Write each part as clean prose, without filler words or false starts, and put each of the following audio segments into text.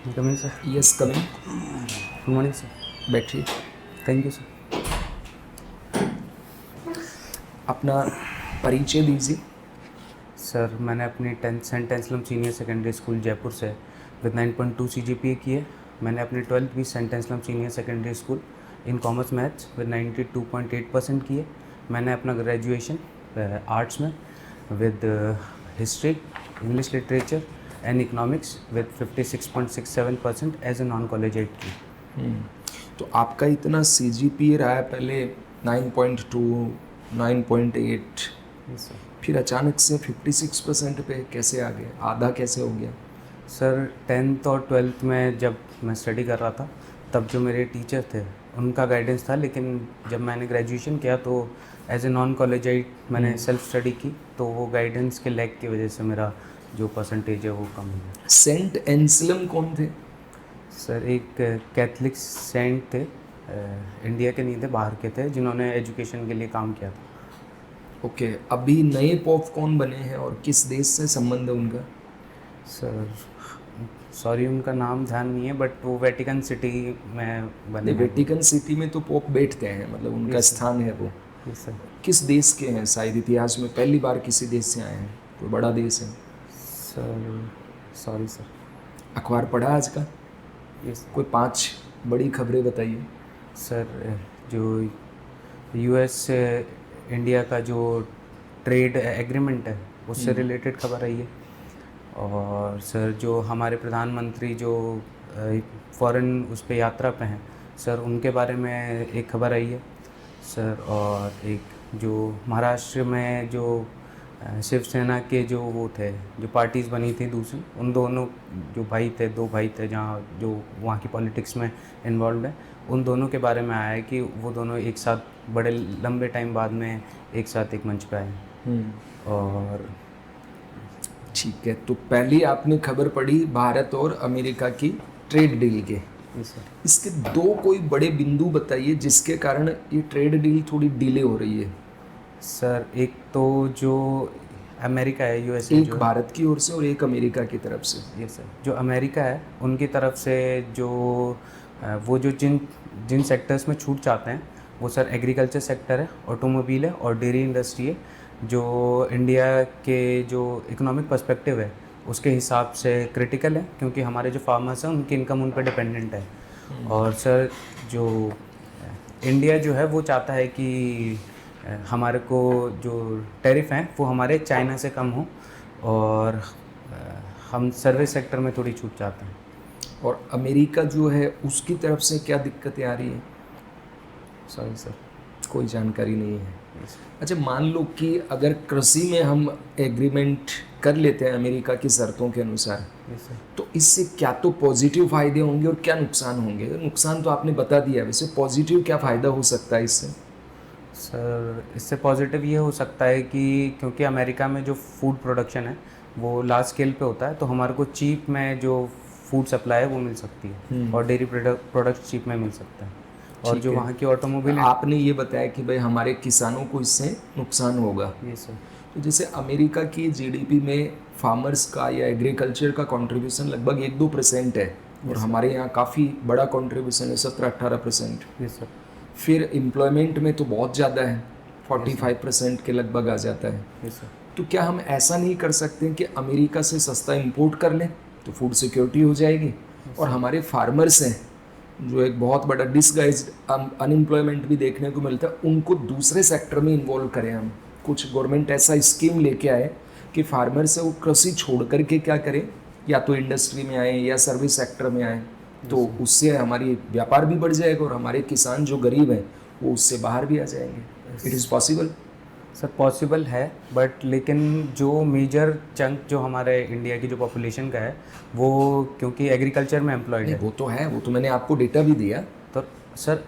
Coming sir. Yes coming. Good morning sir. बैठिए। Thank you sir. अपना परिचय दीजिए। सर मैंने अपनी tenth Saint Anselm senior secondary school Jaipur से विद 9.2 CGPA की है। मैंने अपनी 12th भी Saint Anselm senior secondary school in commerce maths with 92.8% की है। मैंने अपना ग्रेजुएशन आर्ट्स में with history, English literature and economics with 56.67% as a non collegiate की। तो आपका इतना CGPA रहा है पहले 9.2, 9.8, यस सर। फिर अचानक से 56% पे कैसे आ गए? आधा कैसे हो गया? सर 10th और 12th में जब मैं स्टडी कर रहा था तब जो मेरे टीचर थे उनका गाइडेंस था, लेकिन जब मैंने ग्रेजुएशन किया तो एज ए नॉन कॉलेजाइट मैंने सेल्फ स्टडी की, तो वो गाइडेंस के लैक की वजह से मेरा जो परसेंटेज है वो कम हो गया। सेंट एंसलम कौन थे? सर एक कैथलिक सेंट थे, इंडिया के नहीं थे, बाहर के थे, जिन्होंने एजुकेशन के लिए काम किया था। ओके, अभी नए पोप कौन बने हैं और किस देश से संबंध है उनका? सर सॉरी उनका नाम ध्यान नहीं है, बट वो वेटिकन सिटी में बने हैं। वेटिकन सिटी में तो पोप बैठते हैं, मतलब उनका Yes, sir. स्थान है वो। Yes sir. किस देश के हैं? शायद इतिहास में पहली बार किसी देश से आए हैं, कोई बड़ा देश है? Sir sorry sir. अखबार पढ़ा आज का? यस कोई 5 बड़ी खबरें बताइए। सर, जो US से इंडिया का जो ट्रेड एग्रीमेंट है उससे रिलेटेड खबर आई है। और सर जो हमारे प्रधानमंत्री जो फॉरेन उस पे यात्रा पे हैं सर, उनके बारे में एक खबर आई है सर। और एक जो महाराष्ट्र में जो शिवसेना के जो वो थे, जो पार्टीज़ बनी थी दूसरी, उन दोनों जो भाई थे, 2 भाई थे जहाँ जो वहाँ की पॉलिटिक्स में इन्वॉल्व है, उन दोनों के बारे में आया है कि वो दोनों एक साथ बड़े लंबे टाइम बाद में एक साथ एक मंच पे आए हैं। और ठीक है, तो पहली आपने खबर पढ़ी भारत और अमेरिका की ट्रेड डील के। सर इसके 2 कोई बड़े बिंदु बताइए जिसके कारण ये ट्रेड डील थोड़ी डिले हो रही है। सर एक तो जो अमेरिका है, USA एक जो भारत की ओर से और एक अमेरिका की तरफ से। ये सर जो अमेरिका है उनकी तरफ से जो वो जो जिन जिन सेक्टर्स में छूट चाहते हैं वो सर एग्रीकल्चर सेक्टर है, ऑटोमोबाइल है और डेयरी इंडस्ट्री है, जो इंडिया के जो इकोनॉमिक पर्सपेक्टिव है उसके हिसाब से क्रिटिकल है, क्योंकि हमारे जो फार्मर्स हैं उनकी इनकम उन पर डिपेंडेंट है। और सर जो इंडिया जो है वो चाहता है कि हमारे को जो टैरिफ हैं वो हमारे चाइना से कम हो, और हम सर्विस सेक्टर में थोड़ी छूट चाहते हैं। और अमेरिका जो है उसकी तरफ से क्या दिक्कतें आ रही हैं? Sorry sir. कोई जानकारी नहीं है। अच्छा, मान लो कि अगर कृषि में हम एग्रीमेंट कर लेते हैं अमेरिका की शर्तों के अनुसार, यस सर। तो इससे क्या तो पॉजिटिव फायदे होंगे और क्या नुकसान होंगे? नुकसान तो आपने बता दिया, वैसे पॉजिटिव क्या फ़ायदा हो सकता है इससे? सर इससे पॉजिटिव ये हो सकता है कि क्योंकि अमेरिका में जो फूड प्रोडक्शन है वो लार्ज स्केल पे होता है, तो हमारे को चीप में जो फूड सप्लाई है वो मिल सकती है, और डेयरी प्रोडक्ट चीप में मिल सकता है। और ठीक जो है। वहाँ की ऑटोमोबाइल आपने ये बताया कि भाई हमारे किसानों को इससे नुकसान होगा। ये सर। तो जैसे अमेरिका की जीडीपी में फार्मर्स का या एग्रीकल्चर का कंट्रीब्यूशन लगभग 1-2% है, और हमारे यहाँ काफ़ी बड़ा कंट्रीब्यूशन है, 17-18%। ये सर। फिर एम्प्लॉयमेंट में तो बहुत ज़्यादा है, 45% के लगभग आ जाता है। ये सर। तो क्या हम ऐसा नहीं कर सकते कि अमेरिका से सस्ता इंपोर्ट कर लें, तो फूड सिक्योरिटी हो जाएगी, और हमारे फार्मर्स हैं जो एक बहुत बड़ा डिसगाइज्ड अनएम्प्लॉयमेंट भी देखने को मिलता है, उनको दूसरे सेक्टर में इन्वॉल्व करें हम। कुछ गवर्नमेंट ऐसा स्कीम लेके आए कि फार्मर से वो कृषि छोड़ करके क्या करें, या तो इंडस्ट्री में आए या सर्विस सेक्टर में आए, तो उससे हमारी व्यापार भी बढ़ जाएगा और हमारे किसान जो गरीब हैं वो उससे बाहर भी आ जाएंगे। It is possible. Sir possible है, बट लेकिन जो मेजर चंक जो हमारे इंडिया की जो पॉपुलेशन का है वो क्योंकि एग्रीकल्चर में एम्प्लॉयड है, वो तो है, वो तो मैंने आपको डेटा भी दिया। तो सर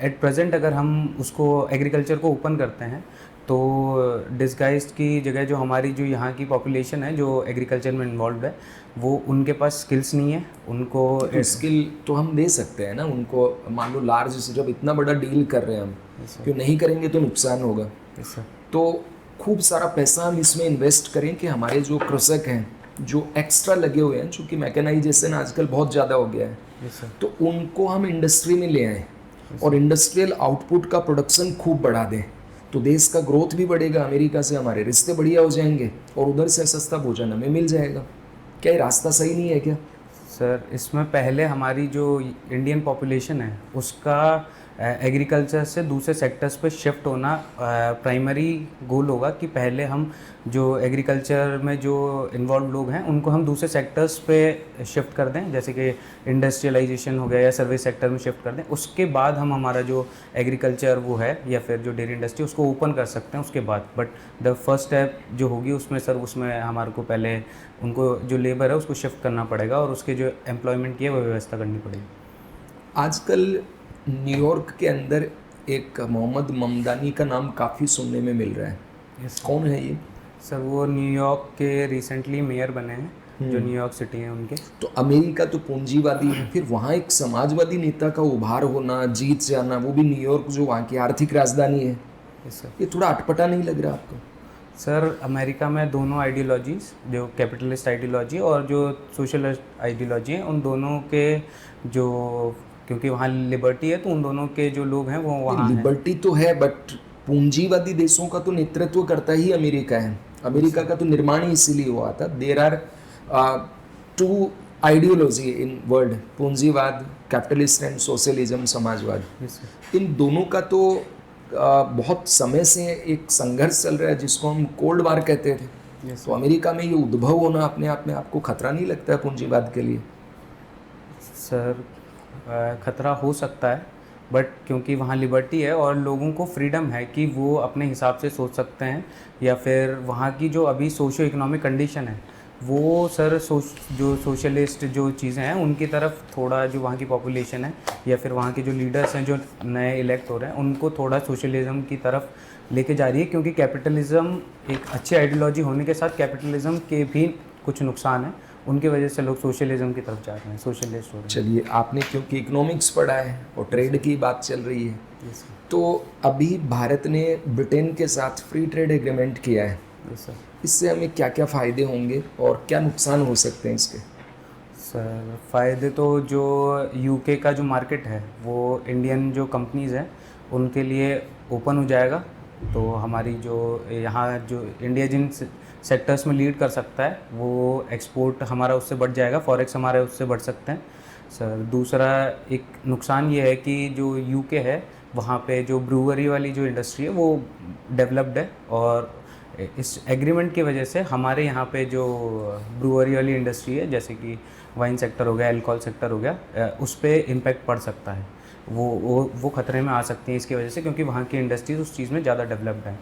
एट प्रेजेंट अगर हम उसको एग्रीकल्चर को ओपन करते हैं तो डिस्गाइज्ड की जगह जो हमारी जो यहाँ की पॉपुलेशन है जो एग्रीकल्चर में इन्वॉल्व है वो उनके पास स्किल्स नहीं है, उनको तो स्किल तो हम दे सकते हैं ना उनको। मान लो लार्ज, जब इतना बड़ा डील कर रहे हैं हम, क्यों नहीं करेंगे? तो नुकसान होगा। सर तो खूब सारा पैसा हम इसमें इन्वेस्ट करें कि हमारे जो कृषक हैं जो एक्स्ट्रा लगे हुए हैं, चूँकि मैकेनाइजेशन आजकल बहुत ज़्यादा हो गया है, यस सर। तो उनको हम इंडस्ट्री में ले आएँ और इंडस्ट्रियल आउटपुट का प्रोडक्शन खूब बढ़ा दें, तो देश का ग्रोथ भी बढ़ेगा, अमेरिका से हमारे रिश्ते बढ़िया हो जाएंगे और उधर से सस्ता भोजन हमें मिल जाएगा। क्या ये रास्ता सही नहीं है क्या? सर इसमें पहले हमारी जो इंडियन पॉपुलेशन है उसका एग्रीकल्चर से दूसरे सेक्टर्स पे शिफ्ट होना प्राइमरी गोल होगा कि पहले हम जो एग्रीकल्चर में जो इन्वॉल्व लोग हैं उनको हम दूसरे सेक्टर्स पे शिफ्ट कर दें, जैसे कि इंडस्ट्रियलाइजेशन हो गया या सर्विस सेक्टर में शिफ्ट कर दें। उसके बाद हम हमारा जो एग्रीकल्चर वो है या फिर जो डेयरी इंडस्ट्री उसको ओपन कर सकते हैं उसके बाद। बट द फर्स्ट स्टेप जो होगी उसमें सर उसमें हमारे को पहले उनको जो लेबर है उसको शिफ्ट करना पड़ेगा और उसके जो एम्प्लॉयमेंट की है वो व्यवस्था करनी पड़ेगी। आजकल न्यूयॉर्क के अंदर एक मोहम्मद ममदानी का नाम काफ़ी सुनने में मिल रहा है। यस कौन है ये? सर, वो न्यूयॉर्क के रिसेंटली मेयर बने हैं जो न्यूयॉर्क सिटी है उनके। तो अमेरिका तो पूंजीवादी है, फिर वहाँ एक समाजवादी नेता का उभार होना, जीत जाना, वो भी न्यूयॉर्क जो वहाँ की आर्थिक राजधानी है, यस सर। ये थोड़ा अटपटा नहीं लग रहा आपको? सर अमेरिका में दोनों आइडियोलॉजीज़, जो कैपिटलिस्ट आइडियोलॉजी और जो सोशलिस्ट आइडियोलॉजी है, उन दोनों के जो, क्योंकि वहाँ लिबर्टी है तो उन दोनों के जो लोग हैं वो वहाँ हैं। लिबर्टी तो है, बट पूंजीवादी देशों का तो नेतृत्व करता ही अमेरिका है। अमेरिका का तो निर्माण ही इसीलिए हुआ था। There are two ideology in world, पूंजीवाद, कैपिटलिस्ट एंड सोशलिज्म, समाजवाद। Yes sir. इन दोनों का तो बहुत समय से एक संघर्ष चल रहा है जिसको हम कोल्ड वार कहते थे। यस तो अमेरिका में ये उद्भव होना अपने आप में आपको खतरा नहीं लगता है पूंजीवाद के लिए? सर खतरा हो सकता है, बट क्योंकि वहाँ लिबर्टी है और लोगों को फ्रीडम है कि वो अपने हिसाब से सोच सकते हैं, या फिर वहाँ की जो अभी सोशो इकोनॉमिक कंडीशन है वो सर जो सोशलिस्ट जो चीज़ें हैं उनकी तरफ थोड़ा, जो वहाँ की पॉपुलेशन है या फिर वहाँ के जो लीडर्स हैं जो नए इलेक्ट हो रहे हैं उनको थोड़ा सोशलिज्म की तरफ लेके जा रही है, क्योंकि कैपिटलिज्म एक अच्छी आइडियोलॉजी होने के साथ कैपिटलिज्म के भी कुछ नुकसान हैं, उनकी वजह से लोग सोशलिज्म की तरफ जा रहे हैं, सोशलिस्ट हो रहे हैं। चलिए, आपने क्योंकि इकोनॉमिक्स पढ़ा है और ट्रेड की बात चल रही है, यस सर। तो अभी भारत ने ब्रिटेन के साथ फ्री ट्रेड एग्रीमेंट किया है। Yes sir. इससे हमें क्या क्या फ़ायदे होंगे और क्या नुकसान हो सकते हैं इसके? सर फ़ायदे तो जो यूके का जो मार्केट है वो इंडियन जो कंपनीज़ हैं उनके लिए ओपन हो जाएगा, तो हमारी जो यहाँ जो इंडिया जिन सेक्टर्स में लीड कर सकता है वो एक्सपोर्ट हमारा उससे बढ़ जाएगा, फॉरेक्स हमारे उससे बढ़ सकते हैं। सर दूसरा एक नुकसान ये है कि जो यूके है वहाँ पे जो ब्रूअरी वाली जो इंडस्ट्री है वो डेवलप्ड है, और इस एग्रीमेंट की वजह से हमारे यहाँ पे जो ब्रूअरी वाली इंडस्ट्री है, जैसे कि वाइन सेक्टर हो गया, अल्कोहल सेक्टर हो गया, उस पर इम्पैक्ट पड़ सकता है, वो खतरे में आ सकती हैं इसकी वजह से, क्योंकि वहाँ की इंडस्ट्रीज उस चीज़ में ज़्यादा डेवलप्ड है।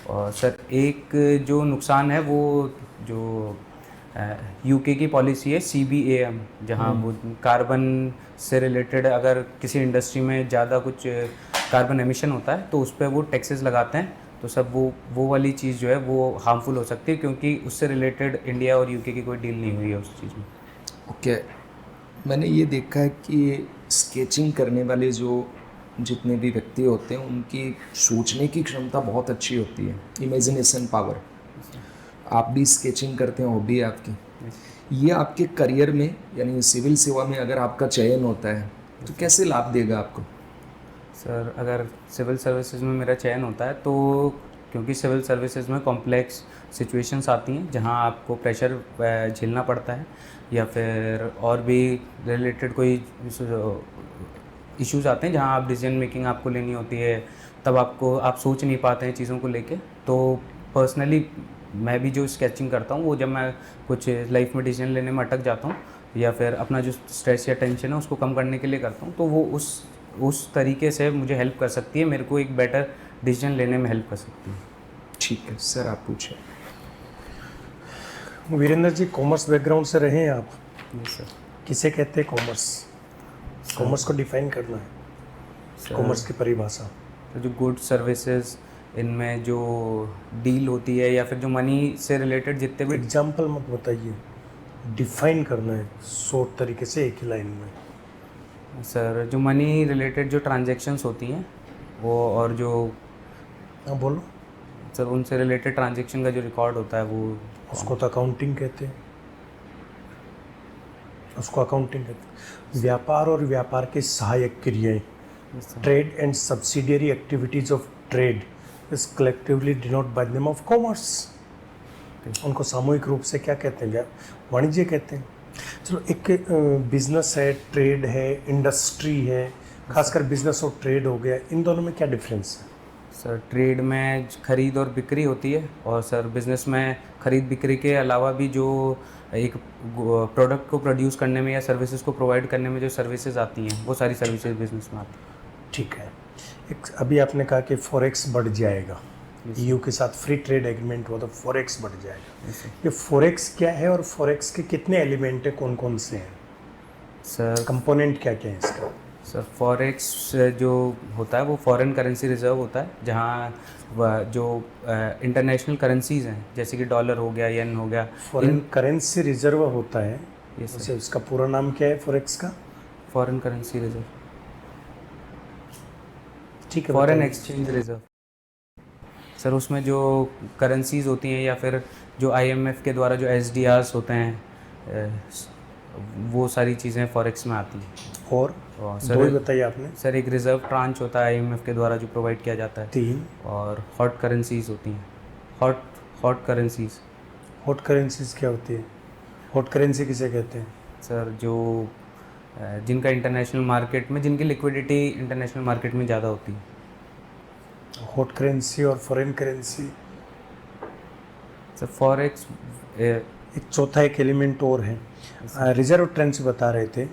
और सर एक जो नुकसान है वो जो यूके की पॉलिसी है CBAM, जहाँ वो कार्बन से रिलेटेड अगर किसी इंडस्ट्री में ज़्यादा कुछ कार्बन एमिशन होता है तो उस पर वो टैक्सेस लगाते हैं, तो सब वो वाली चीज़ जो है वो हार्मफुल हो सकती है, क्योंकि उससे रिलेटेड इंडिया और यूके की कोई डील नहीं हुई है उस चीज़ में। ओके, मैंने ये देखा है कि स्केचिंग करने वाले जो जितने भी व्यक्ति होते हैं उनकी सोचने की क्षमता बहुत अच्छी होती है, इमेजिनेशन पावर। आप भी स्केचिंग करते हैं, हॉबी है आपकी। ये आपके करियर में, यानी सिविल सेवा में अगर आपका चयन होता है तो कैसे लाभ देगा आपको? सर अगर सिविल सर्विसेज में मेरा चयन होता है तो, क्योंकि सिविल सर्विसेज में कॉम्प्लेक्स सिचुएशंस आती हैं जहां आपको प्रेशर झेलना पड़ता है, या फिर और भी रिलेटेड कोई इश्यूज़ आते हैं जहां आप डिसीजन मेकिंग आपको लेनी होती है, तब आप सोच नहीं पाते हैं चीज़ों को लेके। तो पर्सनली मैं भी जो स्केचिंग करता हूँ वो जब मैं कुछ लाइफ में डिसीजन लेने में अटक जाता हूँ या फिर अपना जो स्ट्रेस या टेंशन है उसको कम करने के लिए करता हूँ, तो वो उस तरीके से मुझे हेल्प कर सकती है, मेरे को एक बेटर डिसीजन लेने में हेल्प कर सकती है। ठीक है सर, आप पूछें। वीरेंद्र जी, कॉमर्स बैकग्राउंड से रहे हैं आप, यस सर। किसे कहते हैं कॉमर्स? कॉमर्स को डिफाइन करना है, कॉमर्स की परिभाषा। तो जो गुड सर्विसेज, इनमें जो डील होती है या फिर जो मनी से रिलेटेड जितने भी, एग्जाम्पल मत बताइए, डिफाइन करना है शॉर्ट तरीके से एक ही लाइन में। सर जो मनी रिलेटेड जो ट्रांजैक्शंस होती हैं वो, और जो, हाँ बोलो। सर उनसे रिलेटेड ट्रांजैक्शन का जो रिकॉर्ड होता है वो, उसको तो अकाउंटिंग कहते हैं। उसको अकाउंटिंग कहते हैं। व्यापार और व्यापार के सहायक क्रियाएं, trade and subsidiary activities of trade is collectively denote by the name of commerce. उनको सामूहिक रूप से क्या कहते हैं? वाणिज्य कहते हैं। चलो, एक बिजनेस है, ट्रेड है, इंडस्ट्री है, खासकर बिजनेस और ट्रेड हो गया, इन दोनों में क्या डिफरेंस है? सर ट्रेड में खरीद और बिक्री होती है, और सर बिजनेस में खरीद बिक्री के अलावा भी जो एक प्रोडक्ट को प्रोड्यूस करने में या सर्विसेज को प्रोवाइड करने में जो सर्विसेज आती हैं, वो सारी सर्विसेज बिजनेस में आती हैं। ठीक है। एक अभी आपने कहा कि फॉरेक्स बढ़ जाएगा, ईयू के साथ फ्री ट्रेड एग्रीमेंट हुआ तो फॉरेक्स बढ़ जाएगा। ये फॉरेक्स क्या है और फॉरेक्स के कितने एलिमेंट है, कौन कौन से हैं? सर कंपोनेंट क्या क्या है इसका? सर फॉरेक्स जो होता है वो फॉरेन करेंसी रिजर्व होता है, जहाँ जो इंटरनेशनल करेंसीज हैं जैसे कि डॉलर हो गया, येन हो गया, फॉरेन करेंसी रिजर्व होता है। Yes, वैसे इसका पूरा नाम क्या है फॉरेक्स का? फॉरेन करेंसी रिजर्व, ठीक है, फॉरेन बताइए। Exchange reserve. सर उसमें जो करेंसीज होती हैं या फिर जो आईएमएफ के द्वारा जो एसडीआरस होते हैं, वो सारी चीज़ें फॉरेक्स में आती हैं। और सर दो ही बताइए आपने। सर एक रिजर्व ट्रांच होता है आईएमएफ के द्वारा जो प्रोवाइड किया जाता है, 3 और हॉट करेंसीज होती हैं। Hot currencies. हॉट करेंसीज क्या होती है? हॉट करेंसी किसे कहते हैं? सर जो जिनका इंटरनेशनल मार्केट में, जिनकी लिक्विडिटी इंटरनेशनल मार्केट में ज़्यादा होती है। हॉट करेंसी और फॉरेन करेंसी। सर फॉरेक्स एक चौथा एक एलिमेंट और है, रिजर्व ट्रेंच बता रहे थे।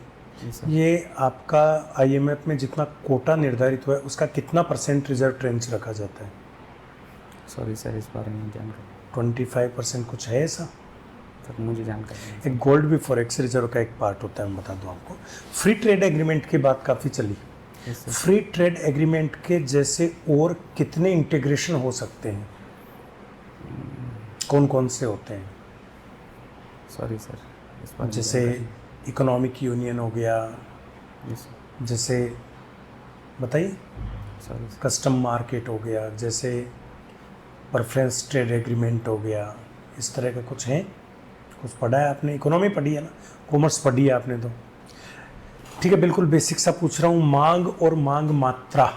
ये आपका आईएमएफ में जितना कोटा निर्धारित हुआ है उसका कितना % रिजर्व ट्रेंच रखा जाता है? सॉरी सर, इस बारे में जानकारी 25% कुछ है ऐसा? सर मुझे जानकारी नहीं। एक गोल्ड भी फॉरेक्स रिजर्व का एक पार्ट होता है, मैं बता दूं आपको। फ्री ट्रेड एग्रीमेंट की बात काफ़ी चली। Yes, sir. Free trade agreement के जैसे और कितने इंटीग्रेशन हो सकते हैं? कौन कौन से होते हैं? सॉरी सर, इस बारे में जैसे इकोनॉमिक यूनियन हो गया, Yes, sir. जैसे बताइए, सॉरी सर। कस्टम मार्केट हो गया, जैसे प्रेफरेंस ट्रेड एग्रीमेंट हो गया, इस तरह का कुछ है? कुछ पढ़ा है आपने? इकोनॉमी पढ़ी है ना, कॉमर्स पढ़ी है आपने तो। ठीक है, बिल्कुल बेसिक सा पूछ रहा हूँ। मांग और मांग मात्रा,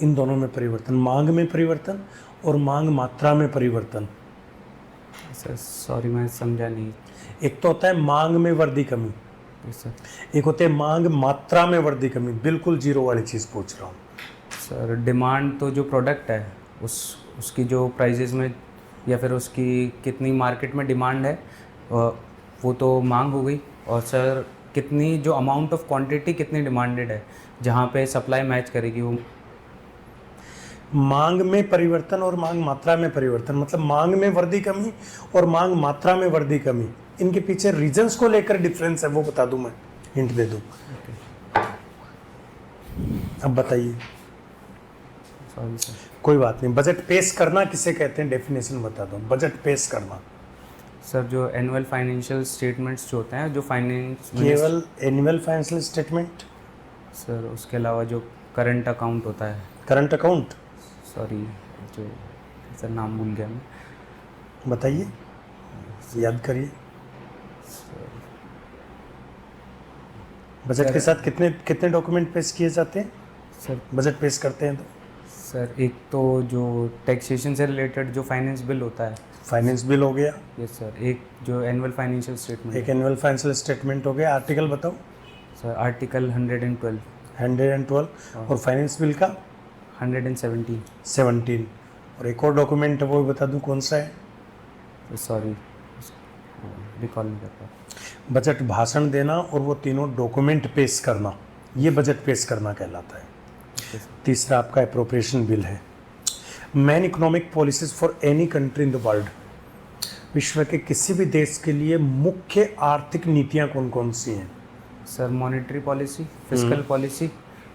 इन दोनों में परिवर्तन, मांग में परिवर्तन और मांग मात्रा में परिवर्तन। सर सॉरी, मैं समझा नहीं। एक तो होता है मांग में वृद्धि कमी, Yes, sir. एक होते हैं मांग मात्रा में वृद्धि कमी। बिल्कुल जीरो वाली चीज़ पूछ रहा हूँ। सर डिमांड तो जो प्रोडक्ट है उसकी जो प्राइजेज में या फिर उसकी कितनी मार्केट में डिमांड है, वो तो मांग हो गई। और सर कितनी जो अमाउंट ऑफ क्वांटिटी कितनी डिमांडेड है, जहाँ पे सप्लाई मैच करेगी वो। मांग में परिवर्तन और मांग मात्रा में परिवर्तन, मतलब मांग में वृद्धि कमी और मांग मात्रा में वृद्धि कमी, इनके पीछे रीजंस को लेकर डिफरेंस है, वो बता दूं, मैं हिंट दे दूं। अब बताइए। Sorry sir. कोई बात नहीं। बजट पेश करना किसे कहते हैं, डेफिनेशन बता दो। बजट पेश करना सर जो एनुअल फाइनेंशियल स्टेटमेंट्स जो होते हैं, जो फाइनेंस केवल एनुअल फाइनेंशियल स्टेटमेंट? सर उसके अलावा जो करंट अकाउंट होता है, करंट अकाउंट? सॉरी जो सर नाम भूल गया मैं। बताइए, याद करिए। बजट के साथ कितने कितने डॉक्यूमेंट पेश किए जाते हैं सर? बजट पेश करते हैं तो सर एक तो जो टैक्सेशन से रिलेटेड जो फाइनेंस बिल होता है। फाइनेंस बिल हो गया, यस सर। एक जो एनुअल फाइनेंशियल स्टेटमेंट, एक एनुअल फाइनेंशियल स्टेटमेंट हो गया। आर्टिकल बताओ। Sir article 112, 112। और फाइनेंस बिल का 117। 17। और एक और डॉक्यूमेंट है, वो भी बता दूं कौन सा है? सॉरी रिकॉल नहीं कर पा। बजट भाषण देना और वो तीनों डॉक्यूमेंट पेश करना, ये बजट पेश करना कहलाता है। तीसरा आपका एप्रोप्रिएशन बिल है। Main economic policies for any country in the world, विश्व के किसी भी देश के लिए मुख्य आर्थिक नीतियां कौन कौन सी हैं? Sir monetary policy, fiscal policy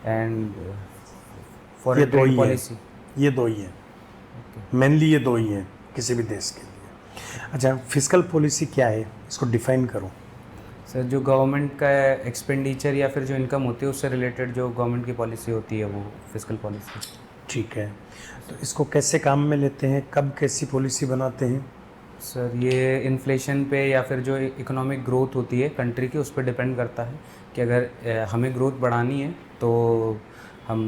and ये फॉरेन दो ही ट्रेड है, पॉलिसी। ये दो ही हैं, मेनली ये दो ही हैं किसी भी देश के लिए। अच्छा, फिस्कल पॉलिसी क्या है, इसको डिफाइन करो। सर जो गवर्नमेंट का एक्सपेंडिचर या फिर जो इनकम होती है उससे रिलेटेड जो गवर्नमेंट की पॉलिसी होती है वो फिस्कल पॉलिसी। ठीक है, तो इसको कैसे काम में लेते हैं, कब कैसी पॉलिसी बनाते हैं? सर ये इन्फ्लेशन पे या फिर जो इकोनॉमिक ग्रोथ होती है कंट्री की, उस पर डिपेंड करता है कि अगर हमें ग्रोथ बढ़ानी है तो हम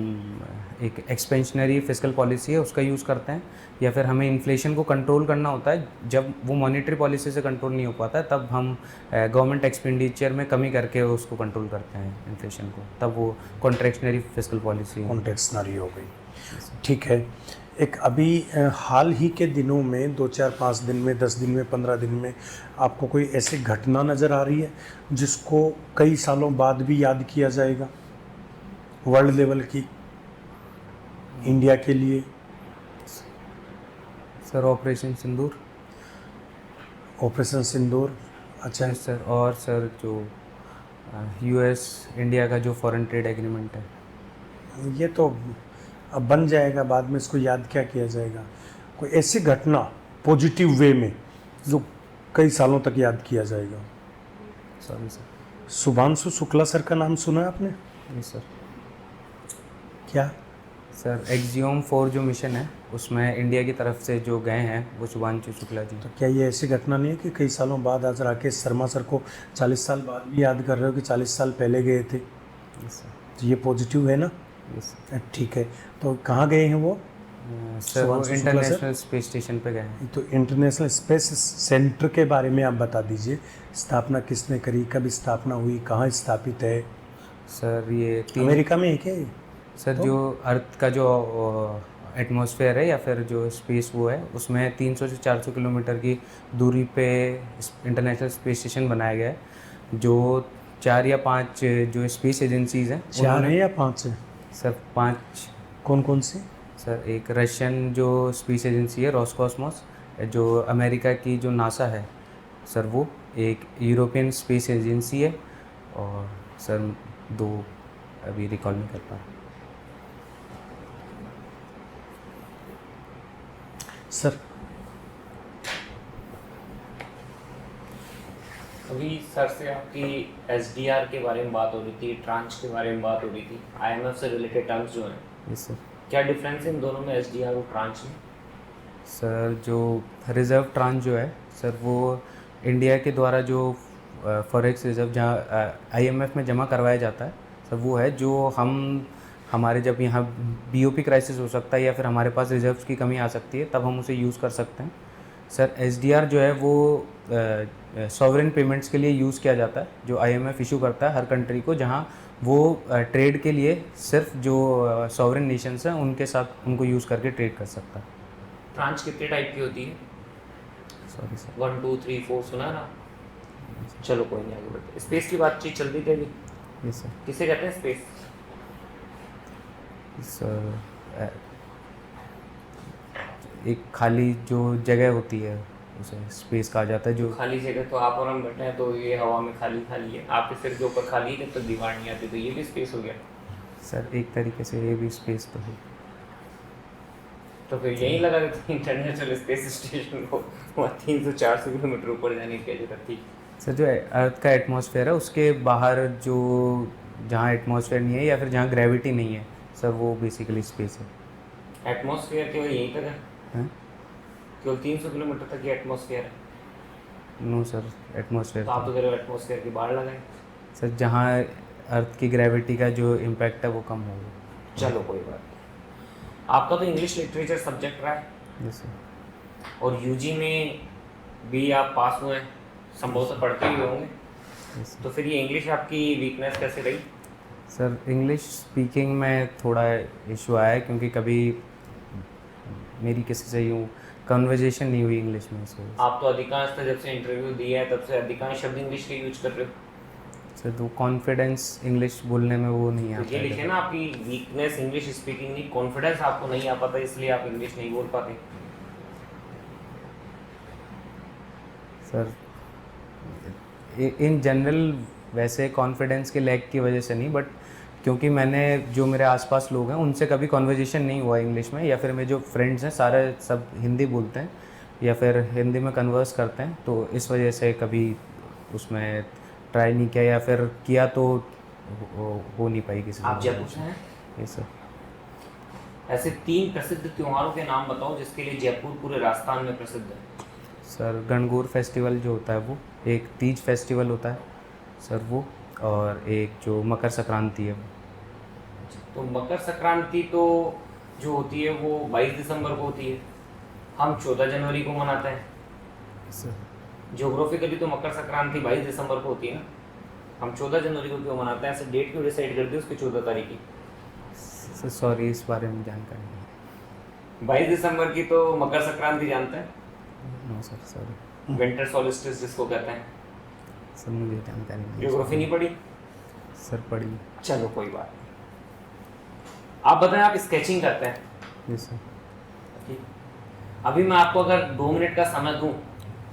एक एक्सपेंशनरी फिस्कल पॉलिसी है उसका यूज़ करते हैं, या फिर हमें इन्फ्लेशन को कंट्रोल करना होता है जब वो मॉनेटरी पॉलिसी से कंट्रोल नहीं हो पाता है, तब हम गवर्नमेंट एक्सपेंडिचर में कमी करके उसको कंट्रोल करते हैं इन्फ्लेशन को, तब वो कॉन्ट्रैक्शनरी फिस्कल पॉलिसी कॉन्टेक्शनरी हो गई। ठीक है, एक अभी हाल ही के दिनों में 2-4-5 दिन में, 10 दिन में, 15 दिन में आपको कोई ऐसी घटना नज़र आ रही है जिसको कई सालों बाद भी याद किया जाएगा, वर्ल्ड लेवल की, इंडिया के लिए? सर ऑपरेशन सिंदूर। ऑपरेशन सिंदूर, अच्छा। सर और सर जो यूएस इंडिया का जो फॉरेन ट्रेड एग्रीमेंट है। ये तो अब बन जाएगा, बाद में इसको याद क्या किया जाएगा? कोई ऐसी घटना पॉजिटिव वे में जो कई सालों तक याद किया जाएगा? Sorry sir. Shubhanshu Shukla sir का नाम सुना है आपने? जी सर। क्या? सर एक्सियोम 4 जो मिशन है उसमें इंडिया की तरफ से जो गए हैं वो शुभांशु शुक्ला जी। तो क्या ये ऐसी घटना नहीं है कि कई सालों बाद आज राकेश शर्मा सर को 40 साल बाद भी याद कर रहे हो कि 40 साल पहले गए थे? जी सर। तो ये पॉजिटिव है ना? जी सर। ठीक है, तो कहाँ गए हैं वो? सर वो Shubhanshu Shukla sir? International space station पे गए हैं। तो इंटरनेशनल स्पेस सेंटर के बारे में आप बता दीजिए, स्थापना किसने करी, कब स्थापना हुई, कहाँ स्थापित है? सर ये 3 अमेरिका में है क्या ये? सर जो अर्थ का जो एटमॉस्फेयर है या फिर जो स्पेस वो है उसमें 300 से 400 किलोमीटर की दूरी पे इंटरनेशनल स्पेस स्टेशन बनाया गया है। जो 4 या 5 जो स्पेस एजेंसीज हैं 4 है या 5 है? सर 5। कौन कौन सी? सर एक रशियन जो स्पेस एजेंसी है रॉसकॉस्मोस, जो अमेरिका की जो नासा है सर वो, एक यूरोपियन स्पेस एजेंसी है, और सर 2 अभी रिकॉल नहीं कर पा रहा। सर अभी सर से आपकी एसडीआर के बारे में बात हो रही थी, ट्रांच के बारे में बात हो रही थी, आईएमएफ से रिलेटेड टर्म्स जो हैं, यस सर। क्या डिफरेंस है इन दोनों में, एसडीआर और ट्रांच में? सर जो रिज़र्व ट्रांच जो है सर वो इंडिया के द्वारा जो फॉरेक्स रिज़र्व जहाँ आईएमएफ में जमा करवाया जाता है सर, वो है जो हमारे जब यहाँ बीओपी क्राइसिस हो सकता है या फिर हमारे पास रिजर्व्स की कमी आ सकती है तब हम उसे यूज़ कर सकते हैं। सर एसडीआर जो है वो सॉवरेन पेमेंट्स के लिए यूज़ किया जाता है, जो आईएमएफ इशू करता है हर कंट्री को, जहाँ वो ट्रेड के लिए सिर्फ जो सॉवरेन नेशंस हैं उनके साथ उनको यूज़ करके ट्रेड कर सकता है। ट्रांच कितने टाइप की होती है? Sorry sir. 1 2 3 4 सुना ना? चलो कोई नहीं, आगे बढ़ते। स्पेस की बातचीत चल रही थी अभी, यस सर। किसे कहते हैं स्पेस? सर एक खाली जो जगह होती है उसे स्पेस कहा जाता है। जो खाली जगह तो आप और हम बैठे हैं तो ये हवा में खाली खाली है, आपके सिर के ऊपर खाली है, जब तक दीवार नहीं आती, तो ये भी स्पेस हो गया। सर एक तरीके से ये भी स्पेस तो है। तो फिर यही लगा देते इंटरनेशनल स्पेस स्टेशन को, वहाँ 300-400 किलोमीटर ऊपर जाने की जरूरत थी। सर जो अर्थ का एटमॉस्फेयर है उसके बाहर जो जहाँ एटमॉस्फेयर नहीं है या फिर जहाँ ग्रेविटी नहीं है सर, वो बेसिकली स्पेस है। एटमॉस्फेयर केवल यहीं तक है? हैं? केवल 300 किलोमीटर तक ही एटमॉस्फेयर है? नो सर, एटमॉस्फेयर तो आप तो कह रहे हो एटमॉस्फेयर के बाहर लगाए। सर जहाँ अर्थ की ग्रेविटी का जो इम्पैक्ट है वो कम होगा। चलो कोई बात नहीं। आपका तो इंग्लिश लिटरेचर सब्जेक्ट रहा है, यस सर। और यूजी में भी आप पास हुए हैं, संभवतः पढ़ते ही होंगे, यस सर। तो फिर ये इंग्लिश आपकी वीकनेस कैसे रही? सर इंग्लिश स्पीकिंग में थोड़ा इशू आया है क्योंकि कभी मेरी किसी से यूँ कन्वर्जेशन नहीं हुई इंग्लिश में। सो आप तो अधिकांशतः जब से इंटरव्यू दिया है तब से अधिकांश शब्द इंग्लिश के यूज कर रहे हो, सर तो कॉन्फिडेंस इंग्लिश बोलने में वो नहीं तो आता ये है। लिखे ना, आपकी वीकनेस इंग्लिश स्पीकिंग नहीं, कॉन्फिडेंस आपको नहीं आ पाता, इसलिए आप इंग्लिश नहीं बोल पाते। सर इन जनरल वैसे कॉन्फिडेंस के लैक की वजह से नहीं, बट क्योंकि मैंने जो मेरे आसपास लोग हैं उनसे कभी कन्वर्जेशन नहीं हुआ इंग्लिश में, या फिर मेरे जो फ्रेंड्स हैं सारे सब हिंदी बोलते हैं या फिर हिंदी में कन्वर्स करते हैं, तो इस वजह से कभी उसमें ट्राई नहीं किया, या फिर किया तो हो नहीं पाई किसी आप जयपुर से हैं? Yes sir. ऐसे 3 प्रसिद्ध त्योहारों के नाम बताओ जिसके लिए जयपुर पूरे राजस्थान में प्रसिद्ध है। सर गणगौर फेस्टिवल जो होता है वो, एक तीज फेस्टिवल होता है सर वो, और एक जो मकर संक्रांति है वो। तो मकर संक्रांति तो जो होती है वो 22 दिसंबर को होती है, हम 14 जनवरी को मनाते हैं। सर ज्योग्राफिकली तो मकर संक्रांति 22 दिसंबर को होती है ना, हम 14 जनवरी को क्यों मनाते हैं? ऐसे डेट क्यों डिसाइड करते हैं उसकी 14 तारीख की? सर सॉरी, इस बारे में जानकारी नहीं 22 दिसंबर की तो मकर संक्रांति जानते हैं, है। No sir sorry winter solstice जिसको कहते हैं। सर, मुझे जानकारी नहीं है। ज्योग्राफी नहीं पढ़ी? सर पढ़ी। चलो कोई बात नहीं। आप बताएं, आप स्केचिंग करते हैं? जी सर। ठीक। अभी मैं आपको अगर 2 मिनट का समय दूं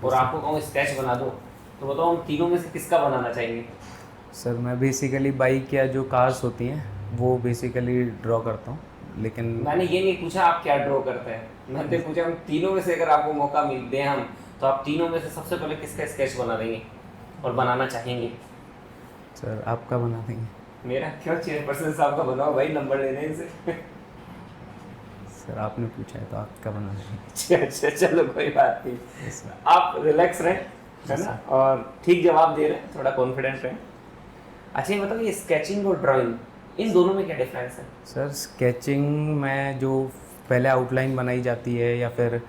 और आपको कहूँ स्केच बना दो, तो बताओ हम तीनों में से किसका बनाना चाहेंगे? सर मैं बेसिकली बाइक या जो कार्स होती हैं वो बेसिकली ड्रॉ करता हूँ, लेकिन मैंने ये नहीं पूछा आप क्या ड्रॉ करते हैं, मैंने पूछा हम तीनों में से अगर आपको मौका मिल दे हम, तो आप तीनों में से सबसे पहले किसका स्केच बना देंगे और बनाना चाहेंगे? सर आपका बना देंगे। मेरा क्यों? चेयरपर्सन साहब का बनाओ भाई, नंबर लेने इनसे। सर आपने पूछा है तो आपका बना देंगे। अच्छा चलो कोई बात नहीं, Yes, sir. आप रिलैक्स रहें, है ना, और ठीक जवाब दे रहे हैं, थोड़ा कॉन्फिडेंट रहें। अच्छा ये बताओ, ये स्केचिंग और ड्राइंग, इन दोनों में क्या डिफरेंस है? सर स्केचिंग में जो पहले आउटलाइन बनाई जाती है या फिर